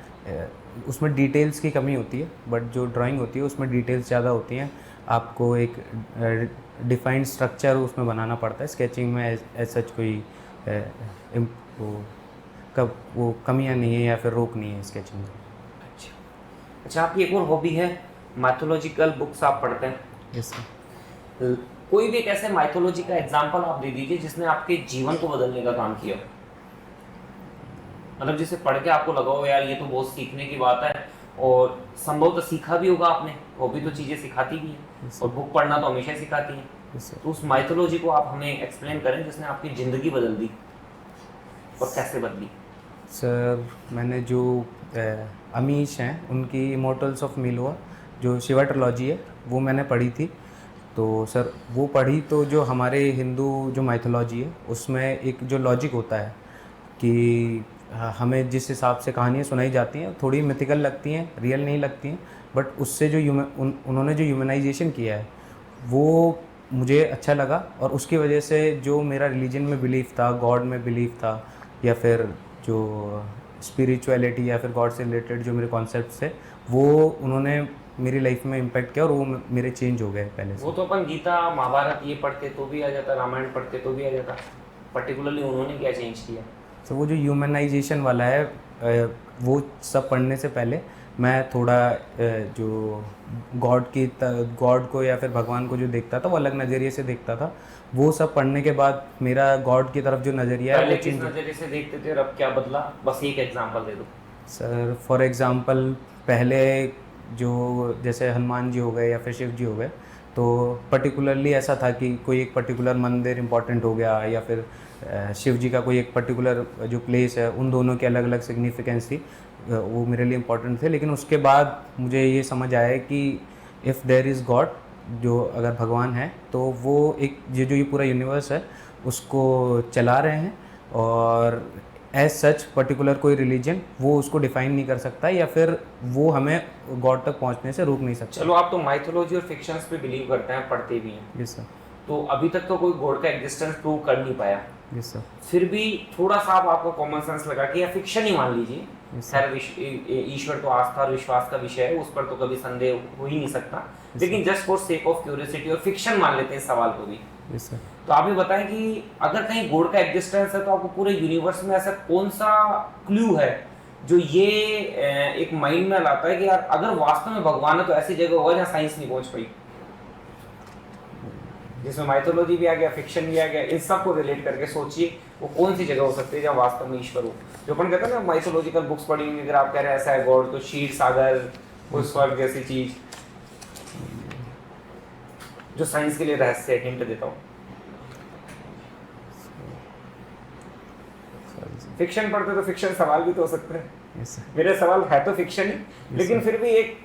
उसमें डिटेल्स की कमी होती है, बट जो ड्राइंग होती है उसमें डिटेल्स ज़्यादा होती हैं। आपको एक डिफाइंड स्ट्रक्चर उसमें बनाना पड़ता है। स्केचिंग में एज सच कोई वो कमियां नहीं है या फिर रोक नहीं है स्केचिंग में। अच्छा आपकी एक और हॉबी है, माइथोलॉजिकल बुक्स आप पढ़ते हैं। Yes sir. कोई भी एक ऐसे माइथोलॉजी का एग्जाम्पल आप दे दीजिए जिसने आपके जीवन को बदलने का काम किया हो, मतलब जिसे पढ़ के आपको लगा हो यार ये तो बहुत सीखने की बात है, और संभवतः सीखा भी होगा आपने, हॉबी तो चीज़ें सिखाती भी है और बुक पढ़ना तो हमेशा सिखाती है। Yes sir. तो उस माइथोलॉजी को आप हमें एक्सप्लेन करें जिसने आपकी ज़िंदगी बदल दी और कैसे बदली। सर मैंने जो अमीश हैं उनकी इमोर्टल्स ऑफ मिलोआ जो शिवा ट्रिलॉजी है वो मैंने पढ़ी थी। तो सर वो पढ़ी तो जो हमारे हिंदू जो माइथोलॉजी है उसमें एक जो लॉजिक होता है कि हमें जिस हिसाब से कहानियाँ सुनाई जाती हैं थोड़ी मिथिकल लगती हैं, रियल नहीं लगती हैं, बट उससे जो उन्होंने जो ह्यूमनाइजेशन किया है वो मुझे अच्छा लगा, और उसकी वजह से जो मेरा रिलीजन में बिलीफ था, गॉड में बिलीफ था, या फिर जो स्पिरिचुअलिटी या फिर गॉड से रिलेटेड जो मेरे कॉन्सेप्ट्स थे वो उन्होंने मेरी लाइफ में इम्पैक्ट किया और वो मेरे चेंज हो गए पहले से। वो तो अपन गीता महाभारत ये पढ़ते तो भी आ जाता, रामायण पढ़ते तो भी आ जाता, पर्टिकुलरली उन्होंने क्या चेंज किया? तो वो जो ह्यूमनाइजेशन वाला है वो सब पढ़ने से पहले मैं थोड़ा जो गॉड को या फिर भगवान को जो देखता था वो अलग नज़रिए से देखता था। वो सब पढ़ने के बाद मेरा गॉड की तरफ जो नज़रिया है पहले वो किस चेंज। नज़रिए से देखते थे और अब क्या बदला? बस एक एग्जांपल दे दो। सर फॉर एग्ज़ाम्पल पहले जो जैसे हनुमान जी हो गए या फिर शिव जी हो गए, तो पर्टिकुलरली ऐसा था कि कोई एक पर्टिकुलर मंदिर इम्पॉर्टेंट हो गया, या फिर शिव जी का कोई एक पर्टिकुलर जो प्लेस है, उन दोनों की अलग अलग सिग्निफिकेंस थी, वो मेरे लिए इम्पॉर्टेंट थे। लेकिन उसके बाद मुझे ये समझ आया कि इफ़ देयर इज़ गॉड, जो अगर भगवान है तो वो एक जो ये पूरा यूनिवर्स है उसको चला रहे हैं, और एज सच पर्टिकुलर कोई रिलीजन वो उसको डिफाइन नहीं कर सकता या फिर वो हमें गॉड तक पहुंचने से रोक नहीं सकता। चलो आप तो माइथोलॉजी और फिक्शंस पे बिलीव करते हैं, पढ़ते भी हैं, यस सर। तो अभी तक तो कोई गॉड का एग्जिस्टेंस प्रूव कर नहीं पाया, यस सर। फिर भी थोड़ा सा आप आपको कॉमन सेंस लगा कि या फिक्शन ही मान लीजिए, Yes, खैर ईश्वर तो आस्था और विश्वास का विषय है, उस पर तो कभी संदेह हो ही नहीं सकता, लेकिन just for sake of curiosity और फिक्शन मान लेते हैं इस सवाल को भी। Yes sir. तो आप ये बताएं कि अगर कहीं गॉड का एग्जिस्टेंस है तो आपको पूरे यूनिवर्स में ऐसा कौन सा क्लू है जो ये एक माइंड में लाता है कि यार अगर वास्तव में भगवान है तो ऐसी जगह होगा जहाँ साइंस नहीं पहुंच पाई, जिसमें माइथोलॉजी भी आ गया, फिक्शन भी आ गया, इन सब को रिलेट करके सोचिए वो कौन सी जगह हो सकती है जहाँ वास्तव में ईश्वर हो। जो अपन कहते हैं ना माइथोलॉजिकल बुक्स पढ़ी हुई, अगर आप कह रहे हैं ऐसा है गॉड, तो क्षीर सागर, कोई स्वर्ग जैसी चीज जो साइंस के लिए रहस्य है, हिंट देता हूँ। फिक्शन पढ़ते तो फिक्शन सवाल भी तो हो सकते हैं। Yes sir. मेरे सवाल है तो फिक्शन ही, लेकिन फिर भी एक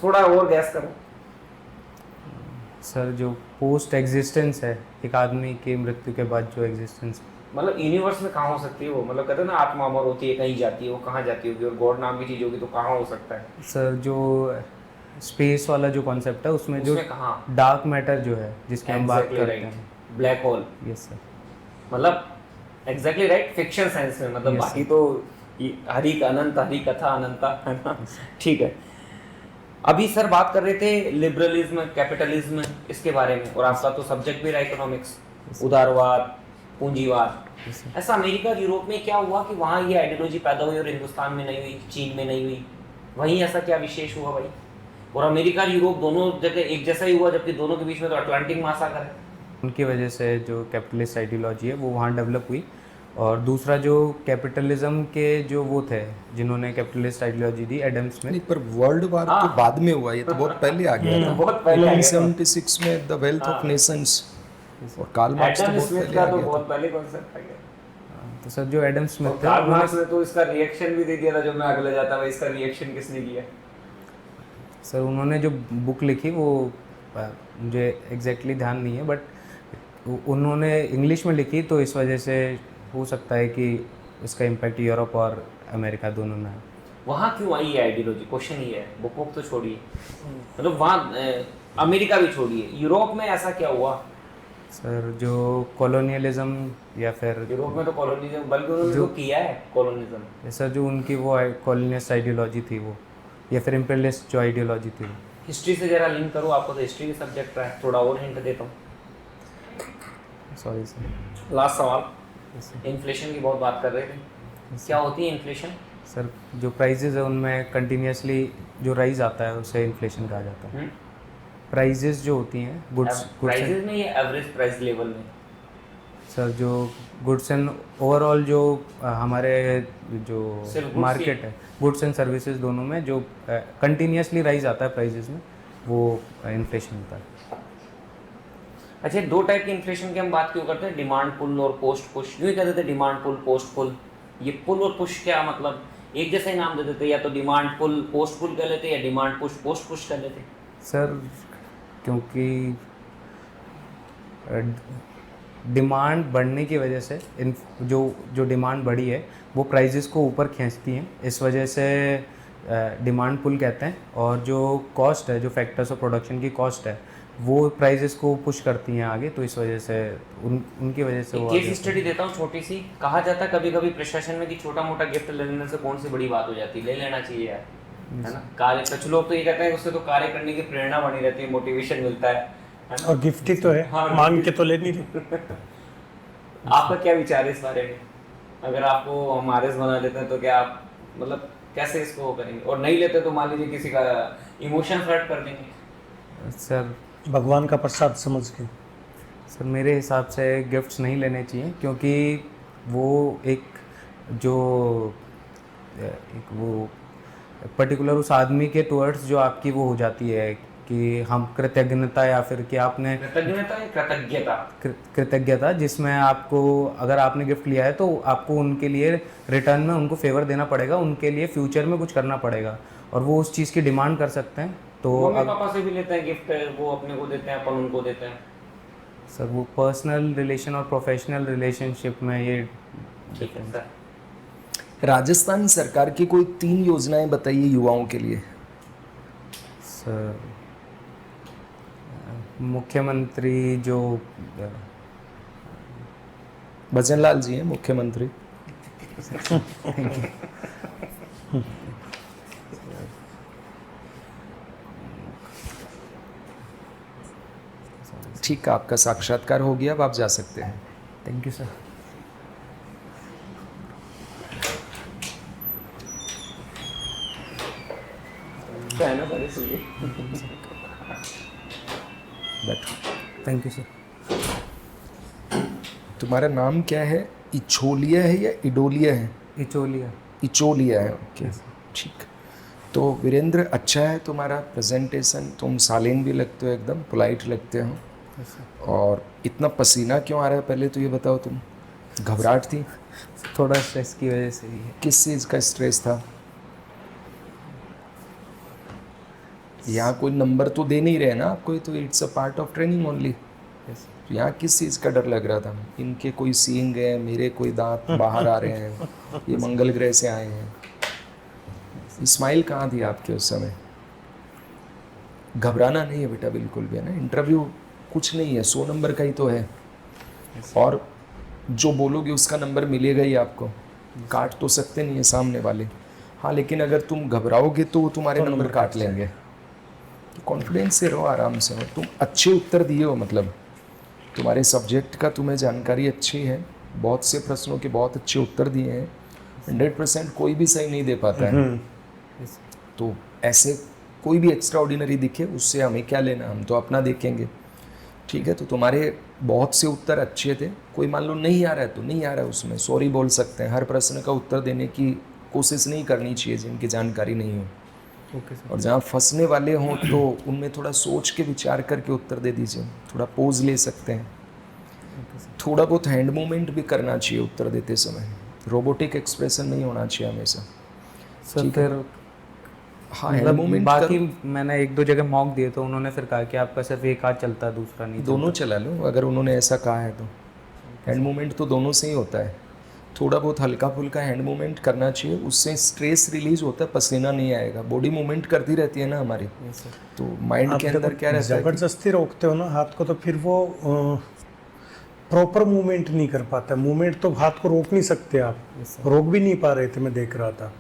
थोड़ा और गैस करो। सर जो पोस्ट एग्जिस्टेंस है, एक आदमी के मृत्यु के बाद जो एग्जिस्टेंस मतलब यूनिवर्स में कहाँ हो सकती है वो, मतलब कहते हैं ना आत्मा अमर होती है कहीं जाती है, वो कहाँ जाती होगी, और गॉड नाम की चीज़ होगी तो कहाँ हो सकता है? सर जो स्पेस वाला जो कॉन्सेप्ट है उसमें जो उसमें कहाँ? डार्क मैटर जो है जिसकी हम बात एग्जैक्टली करते राइट, हैं। Black hole, yes sir. मतलब एग्जैक्टली राइट, फिक्शन सेंस में, मतलब Yes, बाकी तो हरि का अनंत, हरि कथा अनंता, है ना? ठीक है। अभी सर बात कर रहे थे लिबरलिज्म, कैपिटलिज्म, इसके बारे में, और आपका तो सब्जेक्ट भी रहा इकोनॉमिक्स, उदारवाद, पूंजीवाद। ऐसा अमेरिका और यूरोप में क्या हुआ कि वहाँ ये आइडियोलॉजी पैदा हुई और हिंदुस्तान में नहीं हुई, चीन में नहीं हुई? वहीं ऐसा क्या विशेष हुआ भाई? और अमेरिका और यूरोप दोनों जगह एक जैसा ही हुआ, जबकि दोनों के बीच में तो अटलांटिक महासागर है। उनकी वजह से जो कैपिटलिस्ट आइडियोलॉजी है वो वहाँ डेवलप हुई। और दूसरा जो कैपिटलिज्म के जो वो थे जिन्होंने कैपिटलिस्ट आइडियोलॉजी दी, एडम स्मिथ। नहीं, पर वर्ल्ड वार तो हाँ। बाद में हुआ, ये तो बहुत पहले आ गया था। बहुत पहले आ गया था। 1876 में द वेल्थ ऑफ नेशंस, और कार्ल मार्क्स तो एडम बहुत स्मिथ पहले का आ तो गया बहुत था। पहले कॉन्सेप्ट आ गया। तो सर जो एडम और स्मिथ थे कार्ल उन्होंने मार्क्स ने तो इसका रिएक्शन भी दे दिया था, जो मैं आगे ले जाता भाई, इसका रिएक्शन किसने किया? सर उन्होंने जो बुक लिखी वो मुझे एग्जैक्टली ध्यान नहीं है, बट उन्होंने इंग्लिश में लिखी, तो इस वजह से हो सकता है कि इसका इम्पैक्ट यूरोप और अमेरिका दोनों में है। वहाँ क्यों आई है आइडियोलॉजी? क्वेश्चन ये है, बुक बुक तो छोड़िए, मतलब वहाँ अमेरिका भी छोड़िए, यूरोप में ऐसा क्या हुआ? सर जो कॉलोनियलिज्म या फिर यूरोप में तो कॉलोनिज्म, बल्कि उन्होंने जो किया है कॉलोनिज्म। सर जो उनकी वो कॉलोनियलिस्ट आइडियोलॉजी थी वो, या फिर इम्पीरियलिस्ट जो आइडियोलॉजी थी वो। हिस्ट्री से जरा लिंक करो, आपको तो हिस्ट्री के सब्जेक्ट है, थोड़ा और हिंट देता हूँ। Sorry sir. लास्ट सवाल, Yes, sir. इन्फ्लेशन की बहुत बात कर रहे थे, क्या होती है इन्फ्लेशन? सर जो प्राइजेज है उनमें कंटिन्यूसली जो राइज आता है उसे इन्फ्लेशन कहा जाता है। प्राइजेज जो होती हैं गुड्स प्राइसेस में या एवरेज प्राइस लेवल में? सर जो गुड्स एंड ओवरऑल जो हमारे जो सिर्फ goods मार्केट है, गुड्स एंड सर्विसेज दोनों में जो कंटिन्यूसली राइज आता है प्राइजेज में, वो इन्फ्लेशन होता है। अच्छा, दो टाइप की इन्फ्लेशन की हम बात क्यों करते हैं, डिमांड पुल और पोस्ट पुश? यूँ ही कहते थे डिमांड पुल, पोस्ट पुल। ये पुल और पुश क्या मतलब एक जैसा ही नाम दे देते, या तो डिमांड पुल पोस्ट पुल कर लेते, या डिमांड पुश पोस्ट पुश कर लेते? सर क्योंकि डिमांड बढ़ने की वजह से इन जो डिमांड बढ़ी है वो प्राइजेस को ऊपर खींचती हैं, इस वजह से डिमांड पुल कहते हैं। और जो कॉस्ट है, जो फैक्टर्स ऑफ प्रोडक्शन की कॉस्ट है, वो प्राइजेस को पुश करती हैं आगे, तो इस वजह से उनकी वजह से वो केस स्टडी देता हूँ छोटी सी। कहा जाता है कभी कभी प्रशासन में कि छोटा मोटा गिफ्ट ले लेने से कौन सी बड़ी बात हो जाती है, ले लेना चाहिए यार, है ना? कार्य, कुछ लोग तो ये कहते हैं उससे तो कार्य करने की प्रेरणा बनी रहती है, मोटिवेशन मिलता है ना? और गिफ्ट ही तो है, हाँ, मांग के तो ले नहीं रहे। आपका क्या विचार है इस बारे में? अगर आपको हम आरएस बना लेते हैं तो क्या आप मतलब कैसे इसको वो करेंगे? और नहीं लेते तो मान लीजिए किसी का इमोशन हर्ट कर देंगे। सर भगवान का प्रसाद समझ के। सर मेरे हिसाब से गिफ्ट्स नहीं लेने चाहिए, क्योंकि वो एक वो पर्टिकुलर उस आदमी के टुवर्ड्स जो आपकी वो हो जाती है कि हम कृतज्ञता, या फिर कि आपने कृतज्ञता या कृतज्ञता? कृतज्ञता, जिसमें आपको अगर आपने गिफ्ट लिया है तो आपको उनके लिए रिटर्न में उनको फेवर देना पड़ेगा, उनके लिए फ्यूचर में कुछ करना पड़ेगा, और वो उस चीज़ की डिमांड कर सकते हैं। तो मम्मी पापा से भी लेते हैं गिफ्ट, वो अपने को देते हैं, अपन उनको देते हैं। सर वो पर्सनल रिलेशन और प्रोफेशनल रिलेशनशिप में ये ठीक है सर। राजस्थान सरकार की कोई 3 योजनाएं बताइए युवाओं के लिए। सर मुख्यमंत्री जो भजनलाल जी हैं मुख्यमंत्री। ठीक है, आपका साक्षात्कार हो गया, अब आप जा सकते हैं। Thank you sir. है ना सर, इसलिए थैंक यू सर। तुम्हारा नाम क्या है? इछोलिया है या इडोलिया है? इचोलिया। इचोलिया है, ओके ठीक। तो वीरेंद्र, अच्छा है तुम्हारा प्रेजेंटेशन, तुम सालीन भी लगते हो, एकदम पोलाइट लगते हो। और इतना पसीना क्यों आ रहा है, पहले तो ये बताओ, तुम घबराहट थी? थोड़ा स्ट्रेस की वजह से ही है। किस चीज़ का स्ट्रेस था? यहाँ कोई नंबर तो दे नहीं रहे ना आपको, तो it's a part of training only. तो यहाँ किस चीज़ का डर लग रहा था? इनके कोई सींग है, मेरे कोई दांत बाहर आ रहे हैं, ये मंगल ग्रह से आए हैं। स्माइल कहाँ थी आपके उस समय? घबराना नहीं है बेटा बिल्कुल भी, है ना। इंटरव्यू कुछ नहीं है, 100 नंबर का ही तो है, और जो बोलोगे उसका नंबर मिलेगा ही आपको। काट तो सकते नहीं है सामने वाले, हाँ, लेकिन अगर तुम घबराओगे तो वो तुम्हारे नंबर काट लेंगे। कॉन्फिडेंस से रहो, आराम से रहो। तुम अच्छे उत्तर दिए हो, मतलब तुम्हारे सब्जेक्ट का तुम्हें जानकारी अच्छी है, बहुत से प्रश्नों के बहुत अच्छे उत्तर दिए हैं। 100% कोई भी सही नहीं दे पाता है, तो ऐसे कोई भी एक्स्ट्रा ऑर्डिनरी दिखे उससे हमें क्या लेना, हम तो अपना देखेंगे, ठीक है। तो तुम्हारे बहुत से उत्तर अच्छे थे। कोई मान लो नहीं आ रहा है तो नहीं आ रहा है, उसमें सॉरी बोल सकते हैं। हर प्रश्न का उत्तर देने की कोशिश नहीं करनी चाहिए जिनकी जानकारी नहीं हो। Okay sir. और जहाँ फंसने वाले हों तो उनमें थोड़ा सोच के विचार करके उत्तर दे दीजिए। थोड़ा पोज ले सकते हैं, थोड़ा बहुत हैंड मूवमेंट भी करना चाहिए उत्तर देते समय। रोबोटिक एक्सप्रेशन नहीं होना चाहिए हमेशा। सर फिर हाँ, हैंड मतलब मूवमेंट बाकी मैंने 1-2 जगह मॉक दिए तो उन्होंने फिर कहा कि आपका सिर्फ एक हाथ चलता है, दूसरा नहीं दोनों चला लो, अगर उन्होंने ऐसा कहा है तो। हैंड मूवमेंट तो दोनों से ही होता है। थोड़ा बहुत हल्का फुल्का हैंड मूवमेंट करना चाहिए, उससे स्ट्रेस रिलीज होता है, पसीना नहीं आएगा। बॉडी मूवमेंट करती रहती है ना हमारी, तो माइंड के अंदर क्या रहता है, जबरदस्ती रोकते हो ना हाथ को, तो फिर वो प्रॉपर मूवमेंट नहीं कर पाता। मूवमेंट तो हाथ को रोक नहीं सकते आप, रोक भी नहीं पा रहे थे, मैं देख रहा था।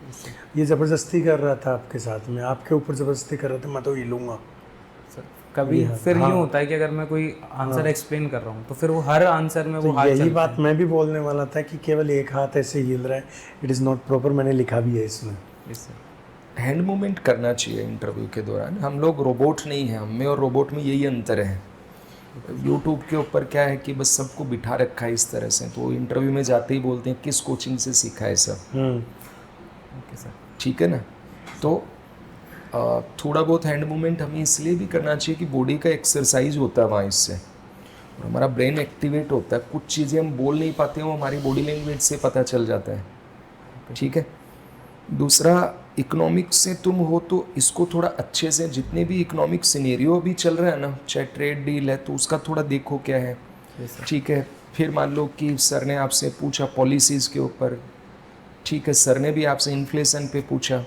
ये ज़बरदस्ती कर रहा था आपके साथ में, आपके ऊपर ज़बरदस्ती कर रहा था, मैं तो हिलूंगा। कभी फिर यूँ होता है कि अगर मैं कोई आंसर एक्सप्लेन कर रहा हूँ तो फिर वो हर आंसर में वो हाथ यही चलता बात मैं भी बोलने वाला था कि केवल एक हाथ ऐसे हिल रहा है, इट इज़ नॉट प्रॉपर। मैंने लिखा भी है इसमें। हैंड मूवमेंट करना चाहिए इंटरव्यू के दौरान। हम लोग रोबोट नहीं हैं, हम में और रोबोट में यही अंतर है। यूट्यूब के ऊपर क्या है कि बस सबको बिठा रखा है इस तरह से, तो इंटरव्यू में जाते ही बोलते हैं किस कोचिंग से सीखा है सब। Okay sir. ठीक है ना। तो थोड़ा बहुत हैंड मूवमेंट हमें इसलिए भी करना चाहिए कि बॉडी का एक्सरसाइज होता है वहाँ, इससे और हमारा ब्रेन एक्टिवेट होता है। कुछ चीज़ें हम बोल नहीं पाते वो हमारी बॉडी लैंग्वेज से पता चल जाता है, ठीक है। दूसरा, इकोनॉमिक्स से तुम हो तो इसको थोड़ा अच्छे से, जितने भी इकोनॉमिक सिनेरियो भी चल रहा है ना, चाहे ट्रेड डील है तो उसका थोड़ा देखो क्या है, ठीक है। फिर मान लो कि सर ने आपसे पूछा पॉलिसीज़ के ऊपर, ठीक है, सर ने भी आपसे इन्फ्लेशन पे पूछा,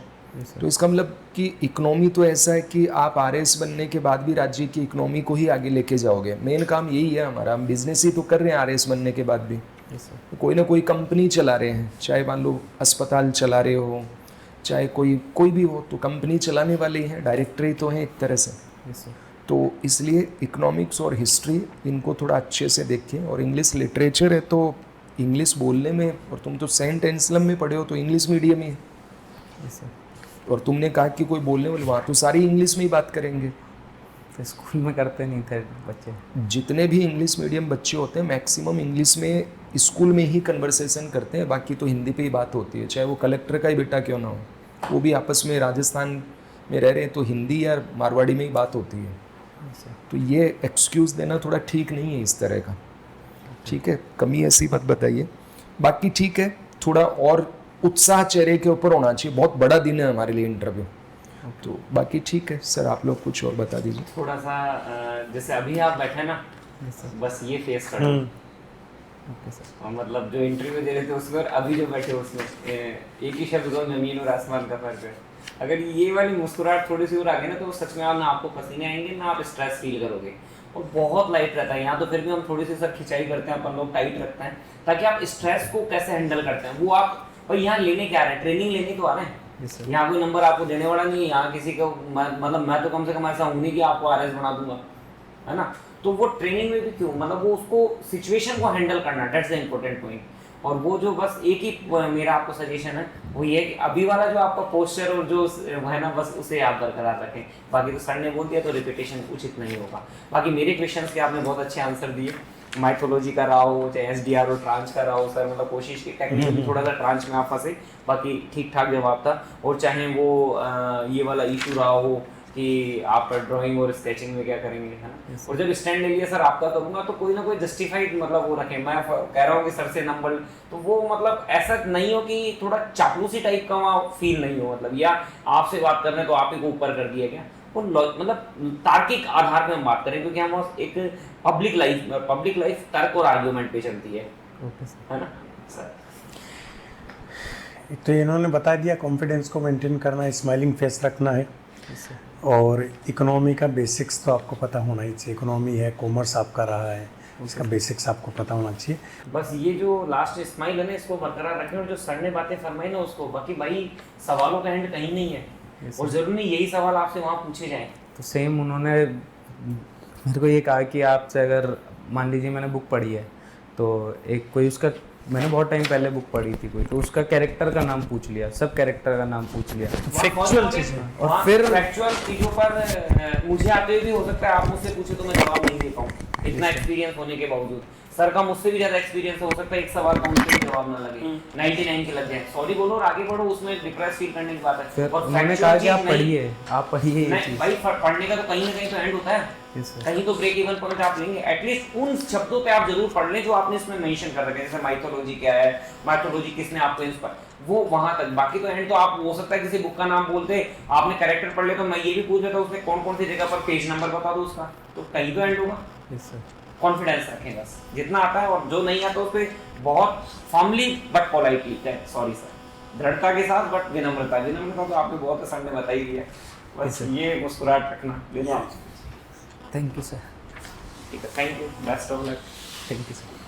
तो इसका मतलब कि इकोनॉमी तो ऐसा है कि आप आरएस बनने के बाद भी राज्य की इकोनॉमी को ही आगे लेके जाओगे। मेन काम यही है हमारा, हम बिजनेस ही तो कर रहे हैं आरएस बनने के बाद भी। तो कोई ना कोई कंपनी चला रहे हैं, चाहे मान लो अस्पताल चला रहे हो, चाहे कोई भी हो, तो कंपनी चलाने वाले ही हैं, डायरेक्टर ही तो हैं एक तरह से। तो इसलिए इकोनॉमिक्स और हिस्ट्री इनको थोड़ा अच्छे से देखें। और इंग्लिश लिटरेचर है तो इंग्लिश बोलने में, और तुम तो सेंट एंसलम में पढ़े हो तो इंग्लिश मीडियम ही है। और तुमने कहा कि कोई बोलने वाले, वहाँ तो सारी इंग्लिश में ही बात करेंगे। तो स्कूल में करते नहीं थे बच्चे। जितने भी इंग्लिश मीडियम बच्चे होते हैं मैक्सिमम इंग्लिश में स्कूल में ही कन्वर्सेशन करते हैं, बाकी तो हिंदी पे ही बात होती है। चाहे वो कलेक्टर का ही बेटा क्यों ना हो, वो भी आपस में राजस्थान में रह रहे हैं तो हिंदी या मारवाड़ी में ही बात होती है। तो ये एक्सक्यूज़ देना थोड़ा ठीक नहीं है इस तरह का, ठीक है। कमी ऐसी मत बताइए। बाकी ठीक है, थोड़ा और उत्साह चेहरे के ऊपर होना चाहिए। बहुत बड़ा दिन है हमारे लिए इंटरव्यू, तो बाकी ठीक है। सर आप लोग कुछ और बता दीजिए। थोड़ा सा जैसे अभी आप बैठे ना, बस ये फेस करो। Okay sir. और मतलब जो इंटरव्यू दे रहे थे उसमें और अभी जो बैठे उसमें एक ही शब्द दो, जमीन और आसमान का फर्क है। अगर ये वाली मुस्कुराहट थोड़ी सी और आ गई ना तो सच में ना आपको पसीने आएंगे ना आप स्ट्रेस फील करोगे, और बहुत लाइट रहता है। यहाँ तो फिर भी हम थोड़ी सी सर खिंचाई करते हैं, अपन लोग टाइट रखते हैं ताकि आप स्ट्रेस को कैसे हैंडल करते हैं वो आप। और यहाँ लेने क्या आ रहे हैं, ट्रेनिंग लेने तो आ रहे हैं। यहाँ कोई नंबर आपको देने वाला नहीं है, यहाँ किसी को मतलब मैं तो कम से कम ऐसा हूँ नहीं कि आपको आरएस बना दूंगा, है ना। तो वो ट्रेनिंग में भी क्यों, मतलब वो उसको सिचुएशन को हैंडल करना, दैट्स द इम्पोर्टेंट पॉइंट। और वो जो बस एक ही मेरा आपको सजेशन है वो ये है कि अभी वाला जो आपका पोस्चर और जो है ना, बस उसे आप बरकरार रखें। बाकी तो सर ने बोल दिया तो रिपीटेशन उचित नहीं होगा। बाकी मेरे क्वेश्चंस के आपने बहुत अच्छे आंसर दिए। माइथोलॉजी का रहा हो, चाहे एसडीआर और ट्रांच का रहा हो, सर मतलब कोशिश की टेक्निकली थोड़ा सा ट्रांच में आप फंसे, बाकी ठीक ठाक जवाब था। और चाहे वो ये वाला इशू रहा हो कि आप ड्राइंग और स्केचिंग में क्या करेंगे, है ना। और जब स्टैंड ले लिया सर आपका करूँगा तो कोई ना कोई जस्टिफाइड मतलब वो रखें। मैं कह रहा हूँ कि सर से नंबर, तो वो मतलब ऐसा नहीं हो कि थोड़ा चापलूसी टाइप का वहाँ फील नहीं हो, मतलब या आपसे बात कर रहे हैं तो आप ही को ऊपर कर दिया गया, मतलब तार्किक आधार पे हम बात करें, क्योंकि हम एक पब्लिक लाइफ तर्क और आर्गुमेंट पे चलती है। Okay sir. है ना सर? तो इन्होंने बता दिया कॉन्फिडेंस को मेंटेन करना है, स्माइलिंग फेस रखना है, और इकोनॉमी का बेसिक्स तो आपको पता होना ही चाहिए। इकोनॉमी है, कॉमर्स आपका रहा है, इसका बेसिक्स आपको पता होना चाहिए। बस ये जो लास्ट स्माइल है ना, इसको बरकरार रखें, और जो सर ने बातें फरमाई ना उसको, बाकी भाई सवालों का एंड कहीं नहीं है, और जरूरी नहीं यही सवाल आपसे वहाँ पूछे जाएं। तो सेम उन्होंने मेरे को ये कहा कि आपसे अगर मान लीजिए मैंने बुक पढ़ी है, तो एक कोई उसका, मैंने बहुत टाइम पहले बुक पढ़ी थी कोई, तो उसका कैरेक्टर का नाम पूछ लिया, सब कैरेक्टर का नाम पूछ लिया, फैक्चुअल चीज़ें। और फिर फैक्चुअल चीज़ों पर मुझे आते हुए भी हो सकता है आप मुझसे पूछे तो मैं जवाब नहीं दे पाऊँ, इतना एक्सपीरियंस होने के बावजूद। सर का मुझसे भी ज़्यादा एक्सपीरियंस हो सकता है, एक सवाल का उनसे भी जवाब ना लगे, 99 के लग जाए, सॉरी बोलो और आगे बढ़ो, उसमें डिप्रेस फील करने की बात है। फिर और उन्होंने factual कहा कि चीज़ आप नहीं- पढ़िए, आप पढ़िए ये नहीं चीज़। भाई, पढ़ने का तो कहीं ना कहीं तो एंड होता है, Yes, sir. कहीं तो ब्रेक इवन पॉइंट आप लेंगे, एटलीस्ट उन शब्दों पे आप जरूर पढ़ लें जो आपने इसमें मेंशन कर रखे हैं, जैसे माइथोलॉजी क्या है, माइथोलॉजी किसने आपको इंस्पायर, वो वहां तक। बाकी तो एंड तो आप हो सकता है किसी बुक का नाम बोलते आपने कैरेक्टर पढ़ ले, तो मैं ये भी पूछ लेता उसने कौन कौन सी जगह पर पेज नंबर बता दो उसका, तो कहीं तो एंड होगा। Yes, sir. कॉन्फिडेंस रखें बस, जितना आता है, और जो नहीं आता उस पर बहुत फॉर्मली बट पोलाइटली कहें सॉरी सर, दृढ़ता के साथ बट विनम्रता तो आपने बहुत आसान में बताई है, बस ये मुस्कुराहट रखना लेना। Thank you sir. ठीक है, thank you, best of luck. Thank you sir.